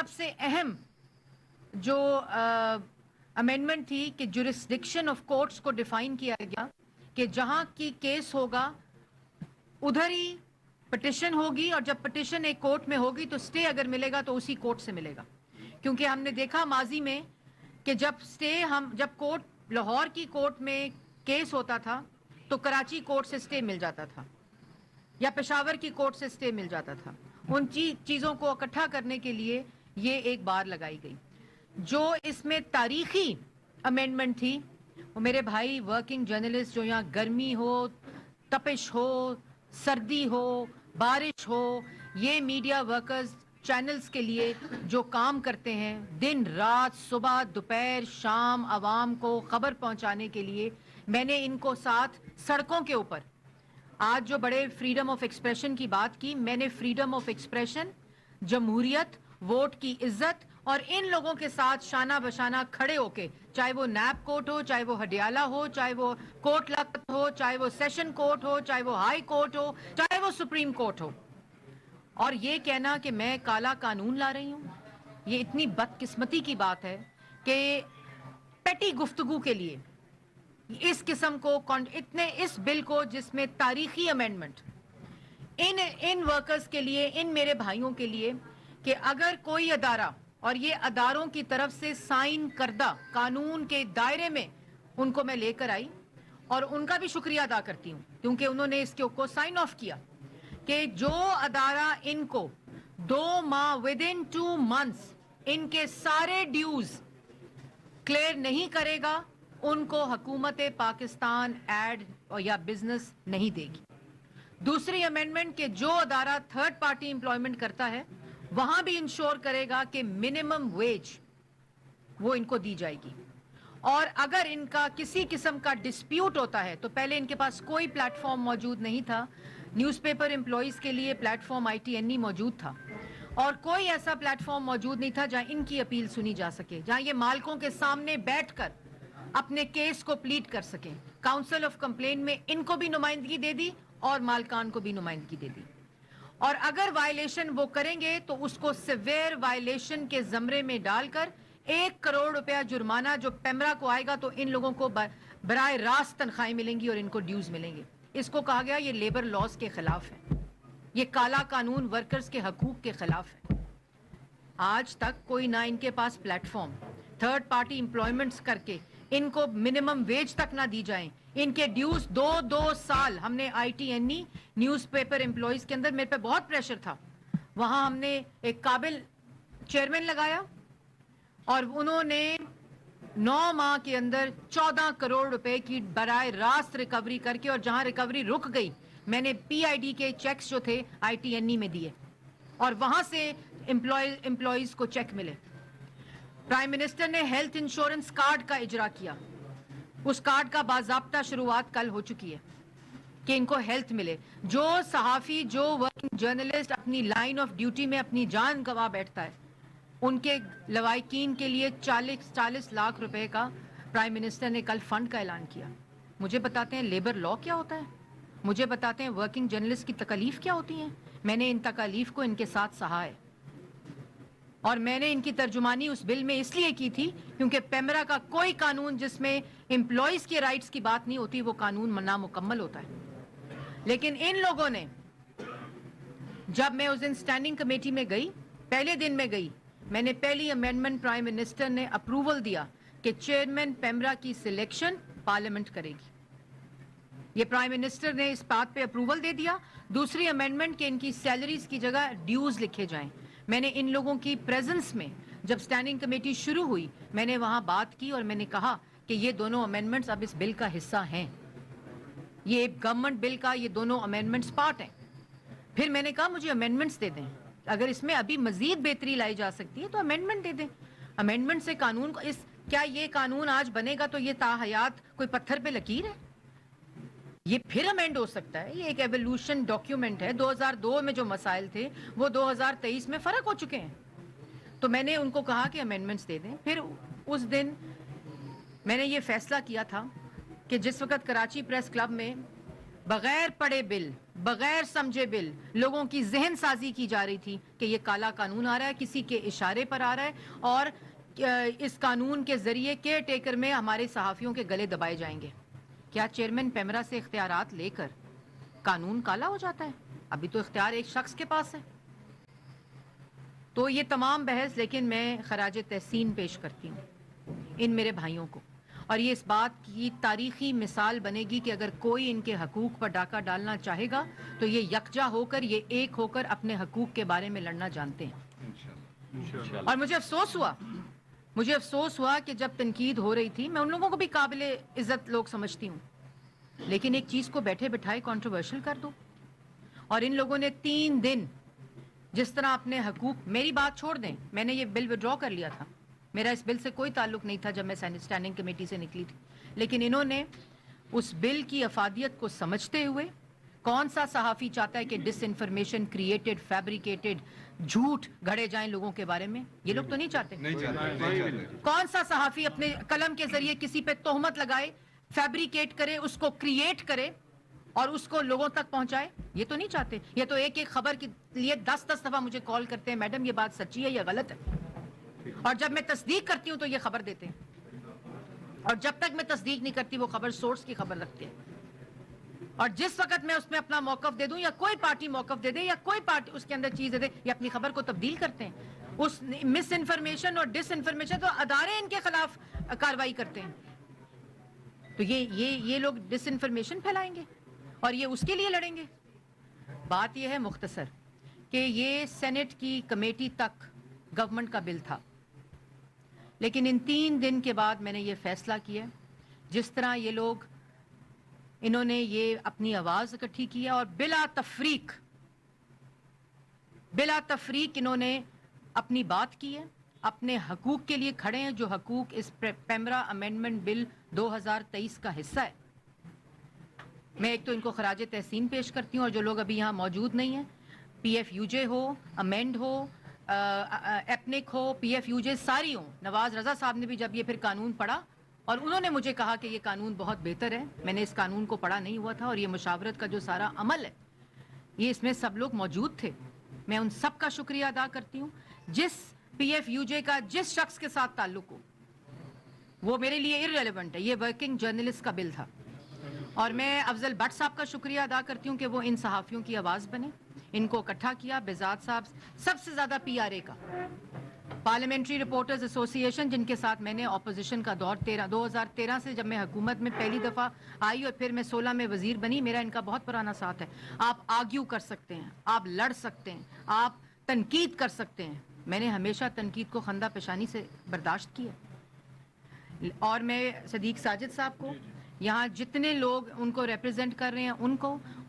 سب سے اہم جو امینڈمنٹ تھی کہ جورسڈکشن آف کورٹس کو ڈیفائن کیا گیا کہ جہاں کی کیس ہوگا ادھر ہی پٹیشن ہوگی، اور جب پٹیشن ایک کورٹ میں ہوگی تو سٹے اگر ملے گا تو اسی کورٹ سے ملے گا. کیونکہ ہم نے دیکھا ماضی میں کہ جب کورٹ لاہور کی کورٹ میں کیس ہوتا تھا تو کراچی کورٹ سے سٹے مل جاتا تھا یا پشاور کی کورٹ سے سٹے مل جاتا تھا. ان چیزوں کو اکٹھا کرنے کے لیے یہ ایک بار لگائی گئی. جو اس میں تاریخی امینڈمنٹ تھی وہ میرے بھائی ورکنگ جرنلسٹ جو یہاں گرمی ہو، تپش ہو، سردی ہو، بارش ہو، یہ میڈیا ورکرز چینلز کے لیے جو کام کرتے ہیں دن رات، صبح دوپہر شام، عوام کو خبر پہنچانے کے لیے، میں نے ان کو ساتھ سڑکوں کے اوپر آج جو بڑے فریڈم آف ایکسپریشن کی بات کی، میں نے فریڈم آف ایکسپریشن، جمہوریت، ووٹ کی عزت اور ان لوگوں کے ساتھ شانہ بشانہ کھڑے ہو کے، چاہے وہ نیب کورٹ ہو، چاہے وہ ہڈیالہ ہو، چاہے وہ کوٹ لکھپت ہو، چاہے وہ سیشن کورٹ ہو، چاہے وہ ہائی کورٹ ہو، چاہے وہ سپریم کورٹ ہو، اور یہ کہنا کہ میں کالا قانون لا رہی ہوں، یہ اتنی بدقسمتی کی بات ہے کہ پیٹی گفتگو کے لیے اس قسم کو اس بل کو جس میں تاریخی امینڈمنٹ ان ورکرز کے لیے، ان میرے بھائیوں کے لیے، کہ اگر کوئی ادارہ، اور یہ اداروں کی طرف سے سائن کردہ قانون کے دائرے میں ان کو میں لے کر آئی، اور ان کا بھی شکریہ ادا کرتی ہوں کیونکہ انہوں نے اس کو سائن آف کیا کہ جو ادارہ ان کو 2 ماہ within 2 months ان کے سارے ڈیوز کلیئر نہیں کرے گا ان کو حکومت پاکستان ایڈ یا بزنس نہیں دے گی. دوسری امینڈمنٹ کہ جو ادارہ تھرڈ پارٹی امپلائمنٹ کرتا ہے وہاں بھی انشور کرے گا کہ منیمم ویج وہ ان کو دی جائے گی، اور اگر ان کا کسی قسم کا ڈسپیوٹ ہوتا ہے تو پہلے ان کے پاس کوئی پلیٹ فارم موجود نہیں تھا، نیوز پیپر امپلائیز کے لیے platform I T N E موجود تھا، اور کوئی ایسا پلیٹ فارم موجود نہیں تھا جہاں ان کی اپیل سنی جا سکے، جہاں یہ مالکوں کے سامنے بیٹھ کر اپنے کیس کو پلیٹ کر سکیں. کاؤنسل آف کمپلین میں ان کو بھی نمائندگی دے دی اور مالکان کو بھی نمائندگی دے دی، اور اگر وائلیشن وہ کریں گے تو اس کو سیویئر وائلیشن کے زمرے میں ڈال کر 1 کروڑ روپیہ جرمانہ جو پیمرا کو آئے گا تو ان لوگوں کو براہ راست تنخواہیں ملیں گی اور ان کو ڈیوز ملیں گے. اس کو کہا گیا یہ لیبر لاز کے خلاف ہے، یہ کالا قانون ورکرز کے حقوق کے خلاف ہے. آج تک کوئی نہ ان کے پاس platform, third party employments کر کے ان کو منیمم ویج تک نہ دی جائیں، ان کے ڈیوز 2 سال ہم نے I T N E newspaper employees کے اندر، میرے پہ بہت پریشر تھا، وہاں ہم نے ایک قابل چیئرمین لگایا اور انہوں نے 9 ماہ کے اندر 14 کروڑ روپے کی براہ راست ریکوری کر کے، اور جہاں ریکوری رک گئی میں نے پی آئی ڈی کے چیکس جو تھے آئی ٹی این ای میں دیے اور وہاں سے امپلائیز کو چیک ملے. پرائم منسٹر نے ہیلتھ انشورنس کارڈ کا اجرا کیا، اس کارڈ کا باضابطہ شروعات کل ہو چکی ہے کہ ان کو ہیلتھ ملے. جو صحافی، جو ورکنگ جرنلسٹ اپنی لائن آف ڈیوٹی میں اپنی جان گنوا بیٹھتا ہے ان کے لوائقین کے لیے 40 لاکھ روپے کا پرائم منسٹر نے کل فنڈ کا اعلان کیا. مجھے بتاتے ہیں لیبر لا کیا ہوتا ہے، مجھے بتاتے ہیں ورکنگ جرنلسٹ کی تکالیف کیا ہوتی ہیں. میں نے ان تکالیف کو ان کے ساتھ سہا ہے، اور میں نے ان کی ترجمانی اس بل میں اس لیے کی تھی کیونکہ پیمرا کا کوئی قانون جس میں امپلائیز کے رائٹس کی بات نہیں ہوتی وہ قانون نامکمل ہوتا ہے. لیکن ان لوگوں نے، جب میں اس دن سٹینڈنگ کمیٹی میں گئی، پہلے دن میں گئی، میں نے پہلی امینڈمنٹ پرائم منسٹر نے اپروول دیا کہ چیئرمین پیمرا کی سلیکشن پارلیمنٹ کرے گی. یہ پرائم منسٹر نے اس بات پہ اپروول دے دیا. دوسری امینڈمنٹ کہ ان کی سیلریز کی جگہ ڈیوز لکھے جائیں. میں نے ان لوگوں کی پریزنس میں جب سٹینڈنگ کمیٹی شروع ہوئی میں نے وہاں بات کی اور میں نے کہا کہ یہ دونوں امینڈمنٹس اب اس بل کا حصہ ہیں، یہ گورنمنٹ بل کا یہ دونوں امینڈمنٹس پارٹ ہیں. پھر میں نے کہا مجھے امینڈمنٹس دے دیں، اگر اس میں ابھی مزید بہتری لائی جا سکتی ہے تو امینڈمنٹ دے دیں. امینڈمنٹ سے قانون کو کیا یہ قانون آج بنے گا تو یہ تا حیات کوئی پتھر پہ لکیر ہے؟ یہ پھر امینڈ ہو سکتا ہے. یہ ایک ایوولوشن ڈاکیومنٹ ہے. 2002 میں جو مسائل تھے وہ 2023 میں فرق ہو چکے ہیں. تو میں نے ان کو کہا کہ امینڈمنٹس دے دیں. پھر اس دن میں نے یہ فیصلہ کیا تھا کہ جس وقت کراچی پریس کلب میں بغیر پڑھے بل، بغیر سمجھے بل لوگوں کی ذہن سازی کی جا رہی تھی کہ یہ کالا قانون آ رہا ہے، کسی کے اشارے پر آ رہا ہے، اور اس قانون کے ذریعے کیئر ٹیکر میں ہمارے صحافیوں کے گلے دبائے جائیں گے۔ کیا چیئرمین پیمرا سے اختیارات لے کر قانون کالا ہو جاتا ہے؟ ابھی تو اختیار ایک شخص کے پاس ہے۔ تو یہ تمام بحث، لیکن میں خراج تحسین پیش کرتی ہوں ان میرے بھائیوں کو، اور یہ اس بات کی تاریخی مثال بنے گی کہ اگر کوئی ان کے حقوق پر ڈاکہ ڈالنا چاہے گا تو یہ یکجا ہو کر، یہ ایک ہو کر اپنے حقوق کے بارے میں لڑنا جانتے ہیں۔ اور مجھے افسوس ہوا کہ جب تنقید ہو رہی تھی، میں ان لوگوں کو بھی قابل عزت لوگ سمجھتی ہوں، لیکن ایک چیز کو بیٹھے بٹھائے کنٹروورشل کر دو، اور ان لوگوں نے 3 دن جس طرح اپنے حقوق، میری بات چھوڑ دیں، میں نے یہ بل وڈرا کر لیا تھا، میرا اس بل سے کوئی تعلق نہیں تھا جب میں اسٹینڈنگ کمیٹی سے نکلی تھی، لیکن انہوں نے اس بل کی افادیت کو سمجھتے ہوئے، کون سا صحافی چاہتا ہے کہ ڈس انفارمیشن کریٹڈ، فیبریکیٹڈ، جھوٹ گھڑے جائیں لوگوں کے بارے میں؟ یہ لوگ تو نہیں چاہتے۔ کون سا صحافی اپنے قلم کے ذریعے کسی پہ تہمت لگائے، فیبریکیٹ کرے، اس کو کریٹ کرے اور اس کو لوگوں تک پہنچائے؟ یہ تو نہیں چاہتے۔ یہ تو ایک ایک خبر کے لیے 10 دفعہ مجھے کال کرتے ہیں، میڈم یہ بات سچی ہے یا غلط ہے، اور جب میں تصدیق کرتی ہوں تو یہ خبر دیتے ہیں، اور جب تک میں تصدیق نہیں کرتی وہ خبر سورس کی خبر رکھتے ہیں، اور جس وقت میں اس میں اپنا موقف دے دوں یا کوئی پارٹی موقف دے دے یا کوئی پارٹی اس کے اندر چیز دے دے، یہ اپنی خبر کو تبدیل کرتے ہیں۔ اس مس انفارمیشن اور ڈس انفارمیشن تو ادارے ان کے خلاف کارروائی کرتے ہیں، تو یہ لوگ ڈس انفارمیشن پھیلائیں گے اور یہ اس کے لیے لڑیں گے۔ بات یہ ہے مختصر کہ یہ سینٹ کی کمیٹی تک گورنمنٹ کا بل تھا، لیکن ان 3 دن کے بعد میں نے یہ فیصلہ کیا، جس طرح یہ لوگ، انہوں نے یہ اپنی آواز اکٹھی کیا اور بلا تفریق انہوں نے اپنی بات کی ہے، اپنے حقوق کے لیے کھڑے ہیں، جو حقوق اس پیمرا امینڈمنٹ بل 2023 کا حصہ ہے۔ میں ایک تو ان کو خراج تحسین پیش کرتی ہوں، اور جو لوگ ابھی یہاں موجود نہیں ہیں، پی ایف یو جے ہو، امینڈ ہو، ایپنک ہو، پی ایف یو جے ساری ہوں۔ نواز رضا صاحب نے بھی جب یہ پھر قانون پڑھا اور انہوں نے مجھے کہا کہ یہ قانون بہت بہتر ہے، میں نے اس قانون کو پڑھا نہیں ہوا تھا، اور یہ مشاورت کا جو سارا عمل ہے یہ اس میں سب لوگ موجود تھے، میں ان سب کا شکریہ ادا کرتی ہوں۔ جس پی ایف یو جے کا جس شخص کے ساتھ تعلق ہو وہ میرے لیے ارریلیونٹ ہے، یہ ورکنگ جرنلسٹ کا بل تھا، اور میں افضل بٹ صاحب کا شکریہ ادا کرتی ہوں کہ وہ ان صحافیوں کی آواز بنے، ان کو اکٹھا کیا، بزاد صاحب، سب سے زیادہ پی آر اے کا، پارلیمنٹری رپورٹرز ایسوسی ایشن، جن کے ساتھ میں نے اپوزیشن کا دور 2013 سے جب میں حکومت میں پہلی دفعہ آئی اور پھر میں 16 میں وزیر بنی، میرا ان کا بہت پرانا ساتھ ہے۔ آپ آرگیو کر سکتے ہیں، آپ لڑ سکتے ہیں، آپ تنقید کر سکتے ہیں، میں نے ہمیشہ تنقید کو خندہ پیشانی سے برداشت کیا، اور میں صدیق ساجد صاحب کو، یہاں جتنے لوگ ان کو ریپرزینٹ کر رہے ہیں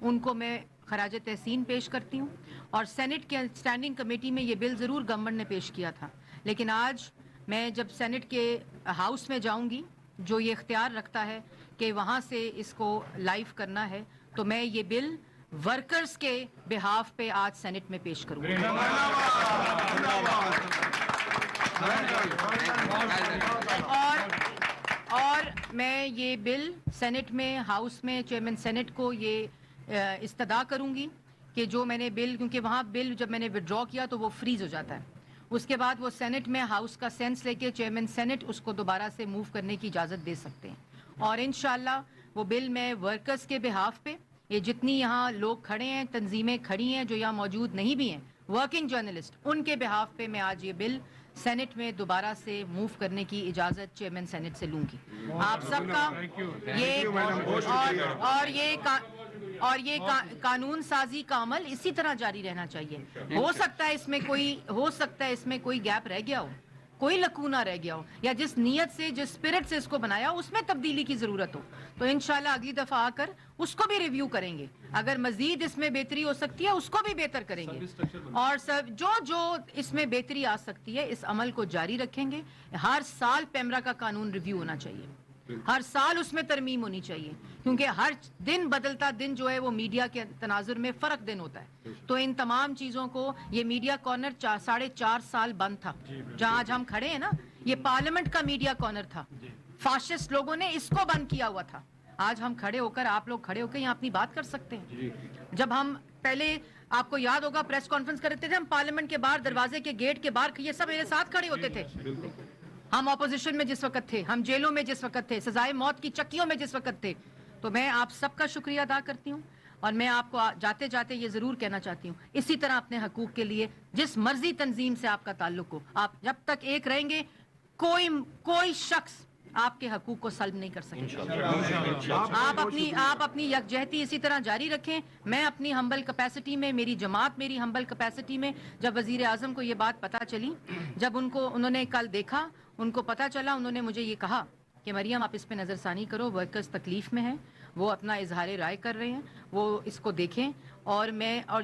ان کو میں خراج تحسین پیش کرتی ہوں، اور سینٹ کے اسٹینڈنگ کمیٹی میں یہ بل ضرور گورنمنٹ نے پیش کیا تھا، لیکن آج میں جب سینٹ کے ہاؤس میں جاؤں گی، جو یہ اختیار رکھتا ہے کہ وہاں سے اس کو لائیو کرنا ہے، تو میں یہ بل ورکرز کے بہاف پہ آج سینٹ میں پیش کروں گی۔ اور میں یہ بل سینٹ میں، ہاؤس میں چیئرمین سینٹ کو یہ استدعا کروں گی کہ جو میں نے بل، کیونکہ وہاں بل جب میں نے وڈرا کیا تو وہ فریز ہو جاتا ہے، اس کے بعد وہ سینٹ میں ہاؤس کا سینس لے کے چیئرمین سینٹ اس کو دوبارہ سے موو کرنے کی اجازت دے سکتے ہیں، اور انشاءاللہ وہ بل میں ورکرز کے بہاف پہ، یہ جتنی یہاں لوگ کھڑے ہیں، تنظیمیں کھڑی ہیں جو یہاں موجود نہیں بھی ہیں، ورکنگ جرنلسٹ، ان کے بہاف پہ میں آج یہ بل سینٹ میں دوبارہ سے موو کرنے کی اجازت چیئرمین سینٹ سے لوں گی۔ آپ سب کا یہ قانون سازی کا عمل اسی طرح جاری رہنا چاہیے۔ ہو سکتا ہے اس میں کوئی گیپ رہ گیا ہو، کوئی لکونہ رہ گیا ہو، یا جس نیت سے، جس اسپرٹ سے اس کو بنایا اس میں تبدیلی کی ضرورت ہو، تو انشاءاللہ اگلی دفعہ آ کر اس کو بھی ریویو کریں گے، اگر مزید اس میں بہتری ہو سکتی ہے اس کو بھی بہتر کریں گے، اور سب جو اس میں بہتری آ سکتی ہے اس عمل کو جاری رکھیں گے۔ ہر سال پیمرا کا قانون ریویو ہونا چاہیے، ہر سال اس میں ترمیم ہونی چاہیے، کیونکہ ہر دن بدلتا دن جو ہے وہ میڈیا کے تناظر میں فرق دن ہوتا ہے، تو ان تمام چیزوں کو، یہ میڈیا کارنر 4.5 سال بند تھا، جہاں آج ہم کھڑے ہیں نا، یہ پارلیمنٹ کا میڈیا کارنر تھا، فاشسٹ لوگوں نے اس کو بند کیا ہوا تھا، آج ہم کھڑے ہو کر, آپ لوگ کھڑے ہو کے یہاں اپنی بات کر سکتے ہیں. جب ہم پہلے, آپ کو یاد ہوگا, پریس کانفرنس کرتے تھے ہم پارلیمنٹ کے باہر, دروازے کے گیٹ کے باہر, یہ سب میرے ساتھ کھڑے ہوتے تھے. ہم اپوزیشن میں جس وقت تھے, ہم جیلوں میں جس وقت تھے, سزائے موت کی چکیوں میں جس وقت تھے. تو میں آپ سب کا شکریہ ادا کرتی ہوں, اور میں آپ کو جاتے جاتے یہ ضرور کہنا چاہتی ہوں, اسی طرح اپنے حقوق کے لیے جس مرضی تنظیم سے آپ کا تعلق ہو, آپ جب تک ایک رہیں گے, کوئی شخص آپ کے حقوق کو سلب نہیں کر سکے. آپ اپنی یکجہتی اسی طرح جاری رکھیں. میں اپنی ہمبل کیپیسٹی میں, میری جماعت میری ہمبل کیپیسٹی میں, جب وزیر اعظم کو یہ بات پتہ چلی, جب انہوں نے کل دیکھا, ان کو پتہ چلا, انہوں نے مجھے یہ کہا کہ مریم آپ اس پہ نظر ثانی کرو, ورکرز تکلیف میں ہیں, وہ اپنا اظہار رائے کر رہے ہیں, وہ اس کو دیکھیں. اور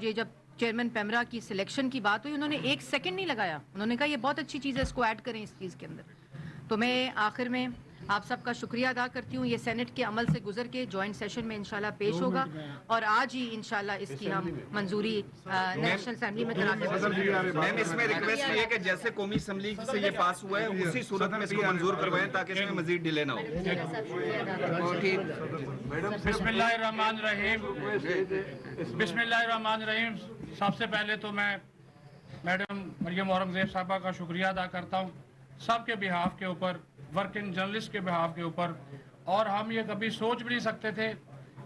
یہ جب چیئرمین پیمرا کی سلیکشن کی بات ہوئی, انہوں نے ایک سیکنڈ نہیں لگایا, انہوں نے کہا یہ بہت اچھی چیز ہے, اس کو ایڈ کریں اس چیز کے اندر. تو میں آخر میں آپ سب کا شکریہ ادا کرتی ہوں. یہ سینٹ کے عمل سے گزر کے جوائنٹ سیشن میں انشاءاللہ پیش ہوگا, اور آج ہی انشاءاللہ اس کی ہم منظوری نیشنل اسمبلی میں کرا کے. میم اس میں ریکویسٹ یہ ہے کہ جیسے قومی اسمبلی سے یہ پاس ہوا ہے, اسی صورت میں اس کو منظور کروائیں تاکہ اس میں مزید ڈیلے نہ ہو. بسم اللہ الرحمن الرحیم. بسم اللہ الرحمن الرحیم. سب سے پہلے تو میں میڈم مریم اورنگزیب صاحبہ کا شکریہ ادا کرتا ہوں, سب کے بہاف کے اوپر, ورکنگ جرنلسٹ کے بہاف کے اوپر. اور ہم یہ کبھی سوچ بھی نہیں سکتے تھے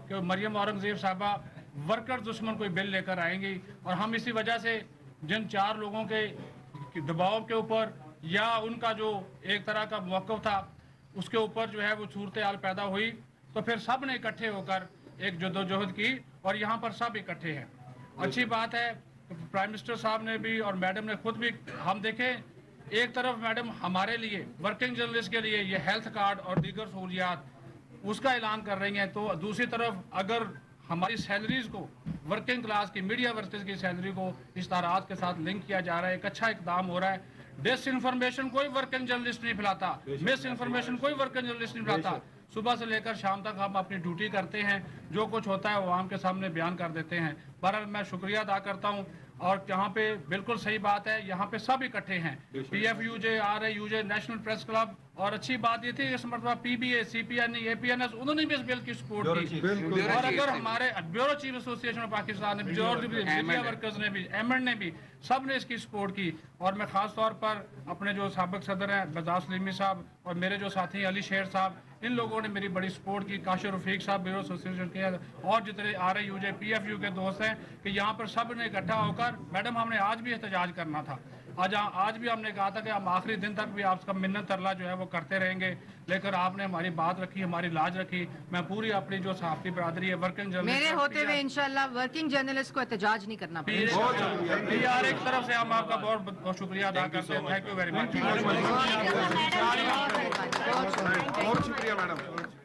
کہ مریم اورنگزیب صاحبہ ورکر دشمن کوئی بل لے کر آئیں گی, اور ہم اسی وجہ سے جن 4 لوگوں کے دباؤ کے اوپر یا ان کا جو ایک طرح کا موقف تھا اس کے اوپر جو ہے وہ صورتحال پیدا ہوئی, تو پھر سب نے اکٹھے ہو کر ایک جدوجہد کی, اور یہاں پر سب اکٹھے ہیں. اچھی بات ہے, پرائم منسٹر صاحب نے بھی اور میڈم نے خود بھی, ہم دیکھیں ایک طرف میڈم ہمارے لیے ورکنگ جرنلسٹ کے لیے یہ ہیلتھ کارڈ اور دیگر سہولیات اس کا اعلان کر رہی ہیں, تو دوسری طرف اگر ہماری سیلریز کو, ورکنگ کلاس کی, میڈیا ورکرز کی سیلری کو اشتہارات کے ساتھ لنک کیا جا رہا ہے, ایک اچھا اقدام ہو رہا ہے. ڈس انفارمیشن کوئی ورکنگ جرنلسٹ نہیں پھیلاتا, مس انفارمیشن کوئی ورکنگ جرنلسٹ نہیں پھیلاتا. صبح سے لے کر شام تک ہم اپنی ڈیوٹی کرتے ہیں, جو کچھ ہوتا ہے وہ عوام کے سامنے بیان کر دیتے ہیں. بہرحال میں شکریہ ادا کرتا ہوں, اور یہاں پہ بالکل صحیح بات ہے, یہاں پہ سب اکٹھے ہیں, P F U J, R A U J, national press club. اور اچھی بات یہ تھی اس مرتبہ P B A, C P N E, A P N S, انہوں نے بھی اس بل کی سپورٹ کی. اور اگر ہمارے بیورو چیف ایسوسی ایشن آف پاکستان نے بھی, میڈیا ورکرز نے بھی, ایمن نے بھی, سب نے اس کی سپورٹ کی. اور میں خاص طور پر اپنے جو سابق صدر ہیں بزاز سلیمی صاحب, اور میرے جو ساتھی علی شیر صاحب, ان لوگوں نے میری بڑی سپورٹ کی. کاشر رفیق صاحب بیورو ایسوسی ایشن کے, اور جتنے R A U J, P F U کے دوست ہیں, کہ یہاں پر سب نے اکٹھا ہو کر, میڈم ہم نے آج بھی احتجاج کرنا تھا, آج بھی ہم نے کہا تھا کہ ہم آخری دن تک بھی آپ کا منت ترلا جو ہے وہ کرتے رہیں گے, لیکن آپ نے ہماری بات رکھی, ہماری لاج رکھی. میں پوری اپنی جو صحافتی برادری ہے, ورکنگ جرنلسٹ, میرے ہوتے ہوئے انشاءاللہ ورکنگ جرنلسٹ کو احتجاج نہیں کرنا پڑے گا. پی آر ایک طرف سے ہم آپ کا بہت بہت شکریہ ادا کرتے ہیں. Thank you very much. بہت شکریہ میڈم.